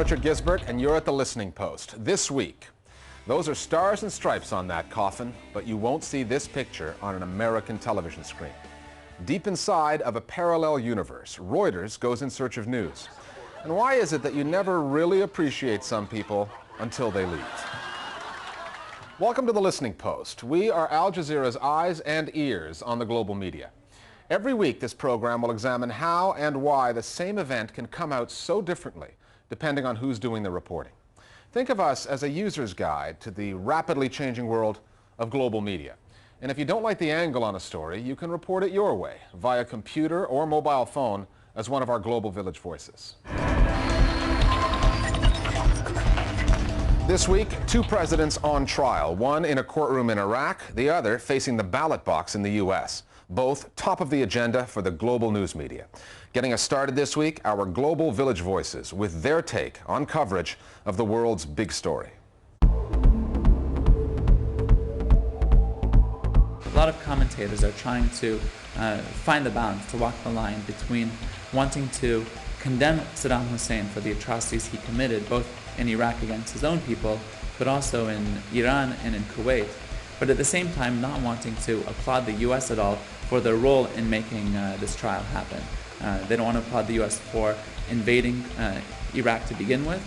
Richard Gisbert, and you're at the Listening Post. This week, those are stars and stripes on that coffin, but you won't see this picture on an American television screen. Deep inside of a parallel universe, Reuters goes in search of news. And why is it that you never really appreciate some people until they leave? Welcome to the Listening Post. We are Al Jazeera's eyes and ears on the global media. Every week, this program will examine how and why the same event can come out so differently, depending on who's doing the reporting. Think of us as a user's guide to the rapidly changing world of global media. And if you don't like the angle on a story, you can report it your way, via computer or mobile phone, as one of our Global Village voices. This week, two presidents on trial, one in a courtroom in Iraq, the other facing the ballot box in the U.S., both top of the agenda for the global news media. Getting us started this week, our Global Village voices with their take on coverage of the world's big story. A lot of commentators are trying to find the balance, to walk the line between wanting to condemn Saddam Hussein for the atrocities he committed, both in Iraq against his own people, but also in Iran and in Kuwait, but at the same time not wanting to applaud the U.S. at all for their role in making this trial happen. They don't want to applaud the U.S. for invading Iraq to begin with,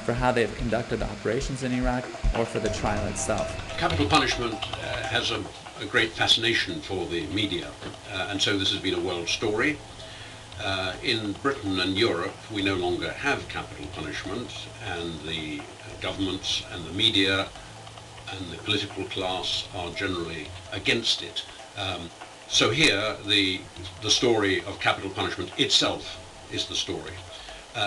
for how they have conducted the operations in Iraq, or for the trial itself. Capital punishment has a great fascination for the media, and so this has been a world story. In Britain and Europe, we no longer have capital punishment, and the governments and the media and the political class are generally against it. So here, the story of capital punishment itself is the story.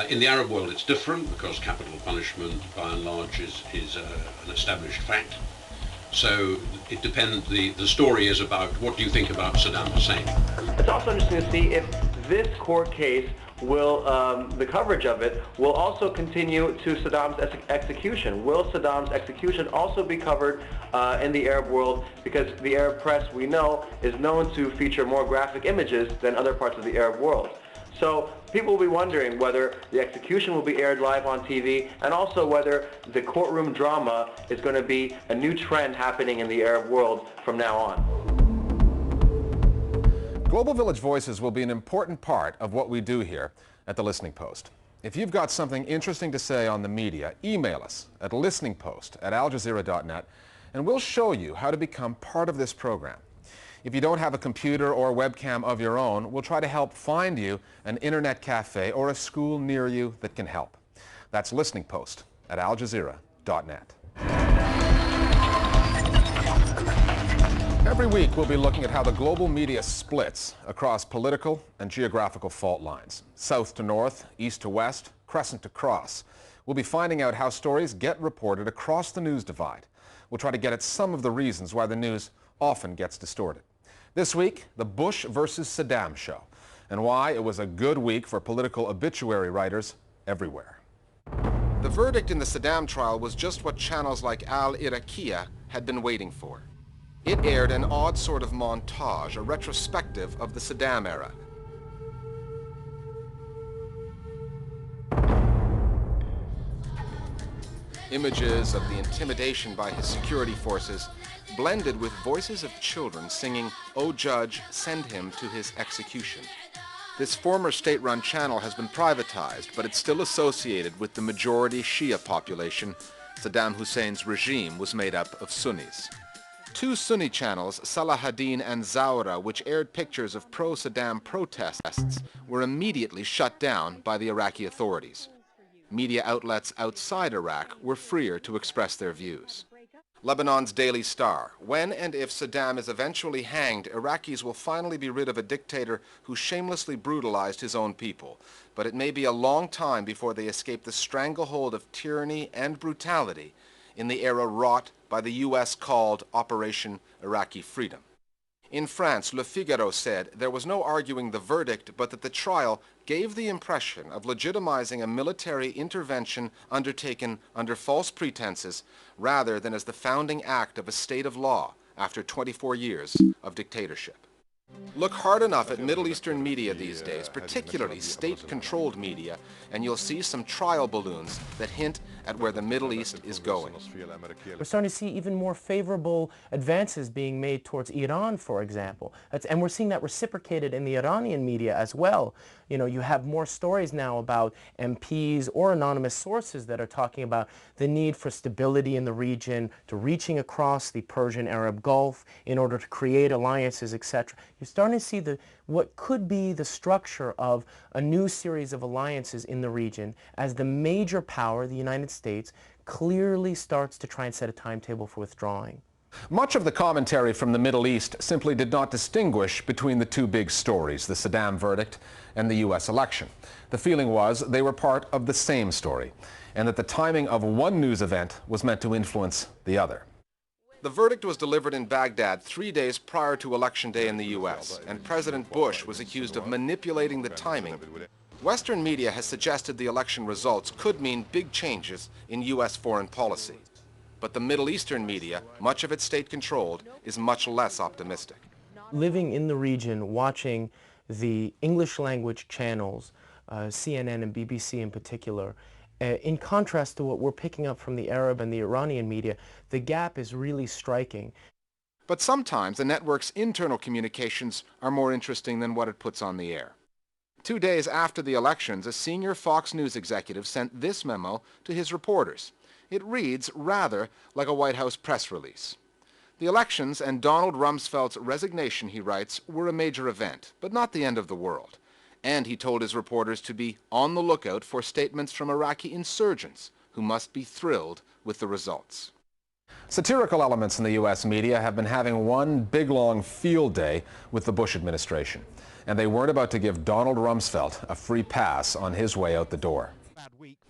In the Arab world, it's different because capital punishment, by and large, is an established fact. So it depends. The story is about what do you think about Saddam Hussein. It's also interesting to see if this court case will, the coverage of it, will also continue to Saddam's execution. Will Saddam's execution also be covered in the Arab world? Because the Arab press, we know, is known to feature more graphic images than other parts of the Arab world. So people will be wondering whether the execution will be aired live on TV, and also whether the courtroom drama is going to be a new trend happening in the Arab world from now on. Global Village Voices will be an important part of what we do here at the Listening Post. If you've got something interesting to say on the media, email us at listeningpost@aljazeera.net, and we'll show you how to become part of this program. If you don't have a computer or webcam of your own, we'll try to help find you an internet cafe or a school near you that can help. That's listeningpost@aljazeera.net. Every week, we'll be looking at how the global media splits across political and geographical fault lines. South to north, east to west, crescent to cross. We'll be finding out how stories get reported across the news divide. We'll try to get at some of the reasons why the news often gets distorted. This week, the Bush versus Saddam show, and why it was a good week for political obituary writers everywhere. The verdict in the Saddam trial was just what channels like Al Iraqiyya had been waiting for. It aired an odd sort of montage, a retrospective of the Saddam era. Images of the intimidation by his security forces blended with voices of children singing, "Oh Judge, send him to his execution." This former state-run channel has been privatized, but it's still associated with the majority Shia population. Saddam Hussein's regime was made up of Sunnis. Two Sunni channels, Salahuddin and Zawra, which aired pictures of pro-Saddam protests, were immediately shut down by the Iraqi authorities. Media outlets outside Iraq were freer to express their views. Lebanon's Daily Star: when and if Saddam is eventually hanged, Iraqis will finally be rid of a dictator who shamelessly brutalized his own people. But it may be a long time before they escape the stranglehold of tyranny and brutality in the era wrought by the U.S. called Operation Iraqi Freedom. In France, Le Figaro said there was no arguing the verdict, but that the trial gave the impression of legitimizing a military intervention undertaken under false pretenses rather than as the founding act of a state of law after 24 years of dictatorship. Look hard enough at Middle Eastern media these days, particularly state-controlled media, and you'll see some trial balloons that hint at where the Middle East is going. We're starting to see even more favorable advances being made towards Iran, for example. And we're seeing that reciprocated in the Iranian media as well. You know, you have more stories now about MPs or anonymous sources that are talking about the need for stability in the region, to reaching across the Persian-Arab Gulf in order to create alliances, etc. You're starting to see what could be the structure of a new series of alliances in the region as the major power, the United States, clearly starts to try and set a timetable for withdrawing. Much of the commentary from the Middle East simply did not distinguish between the two big stories, the Saddam verdict and the U.S. election. The feeling was they were part of the same story, and that the timing of one news event was meant to influence the other. The verdict was delivered in Baghdad 3 days prior to Election Day in the U.S., and President Bush was accused of manipulating the timing. Western media has suggested the election results could mean big changes in U.S. foreign policy. But the Middle Eastern media, much of it state-controlled, is much less optimistic. Living in the region, watching the English language channels, CNN and BBC in particular, in contrast to what we're picking up from the Arab and the Iranian media, the gap is really striking. But sometimes the network's internal communications are more interesting than what it puts on the air. 2 days after the elections, a senior Fox News executive sent this memo to his reporters. It reads rather like a White House press release. The elections and Donald Rumsfeld's resignation, he writes, were a major event, but not the end of the world. And he told his reporters to be on the lookout for statements from Iraqi insurgents who must be thrilled with the results. Satirical elements in the U.S. media have been having one big long field day with the Bush administration. And they weren't about to give Donald Rumsfeld a free pass on his way out the door.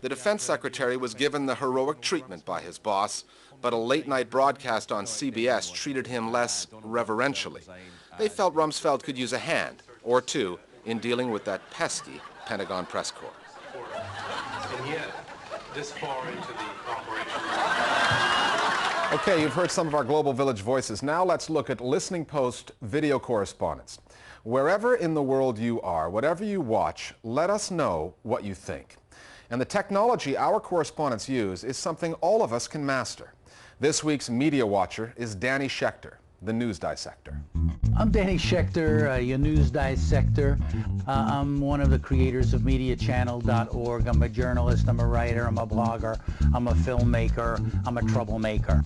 The defense secretary was given the heroic treatment by his boss, but a late-night broadcast on CBS treated him less reverentially. They felt Rumsfeld could use a hand, or two, in dealing with that pesky Pentagon press corps. And yet, this far into the operation... Okay, you've heard some of our Global Village voices. Now let's look at Listening Post video correspondents. Wherever in the world you are, whatever you watch, let us know what you think. And the technology our correspondents use is something all of us can master. This week's media watcher is Danny Schechter, the news dissector. I'm Danny Schechter, your news dissector. I'm one of the creators of MediaChannel.org. I'm a journalist, I'm a writer, I'm a blogger, I'm a filmmaker, I'm a troublemaker.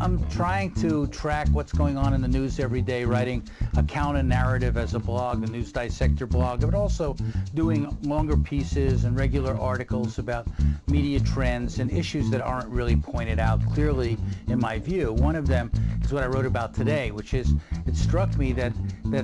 I'm trying to track what's going on in the news every day, writing a counter-narrative as a blog, the News Dissector blog, but also doing longer pieces and regular articles about media trends and issues that aren't really pointed out clearly in my view. One of them is what I wrote about today, which is it struck me that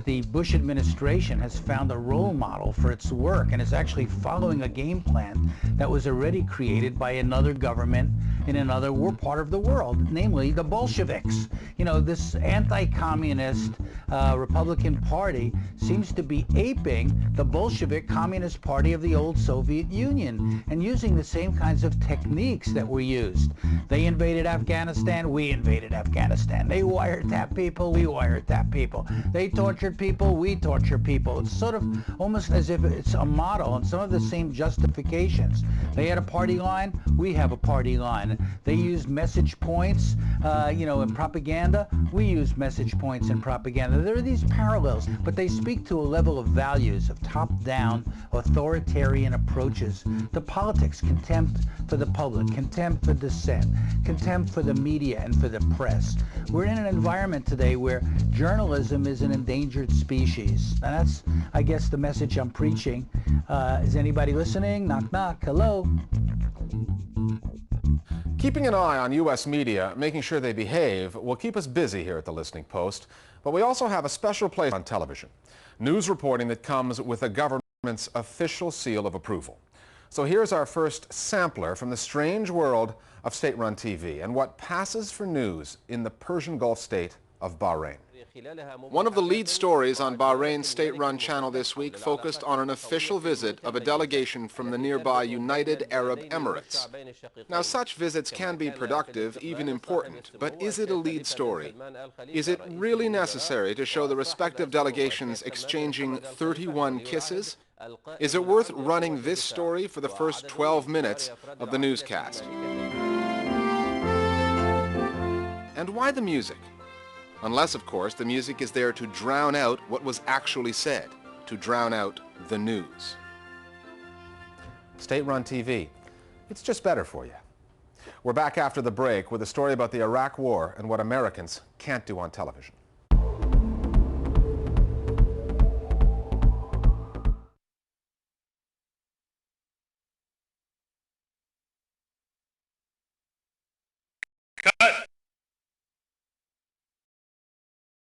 the Bush administration has found a role model for its work and is actually following a game plan that was already created by another government in another part of the world, namely the Bolsheviks. You know, this anti-communist Republican Party seems to be aping the Bolshevik Communist Party of the old Soviet Union and using the same kinds of techniques that were used. They invaded Afghanistan, we invaded Afghanistan. They wiretapped people, we wiretapped people. They tortured people, we torture people. It's sort of almost as if it's a model and some of the same justifications. They had a party line, we have a party line. They used message points, you know, in propaganda. We use message points in propaganda. There are these parallels, but they speak to a level of values, of top-down, authoritarian approaches to politics, contempt for the public, contempt for dissent, contempt for the media and for the press. We're in an environment today where journalism is an endangered species. And that's, I guess, the message I'm preaching. Is anybody listening? Knock, knock. Hello? Keeping an eye on U.S. media, making sure they behave, will keep us busy here at the Listening Post, but we also have a special place on television. News reporting that comes with a government's official seal of approval. So here's our first sampler from the strange world of state-run TV and what passes for news in the Persian Gulf state of Bahrain. One of the lead stories on Bahrain's state-run channel this week focused on an official visit of a delegation from the nearby United Arab Emirates. Now, such visits can be productive, even important, but is it a lead story? Is it really necessary to show the respective delegations exchanging 31 kisses? Is it worth running this story for the first 12 minutes of the newscast? And why the music? Unless, of course, the music is there to drown out what was actually said, to drown out the news. State-run TV. It's just better for you. We're back after the break with a story about the Iraq War and what Americans can't do on television.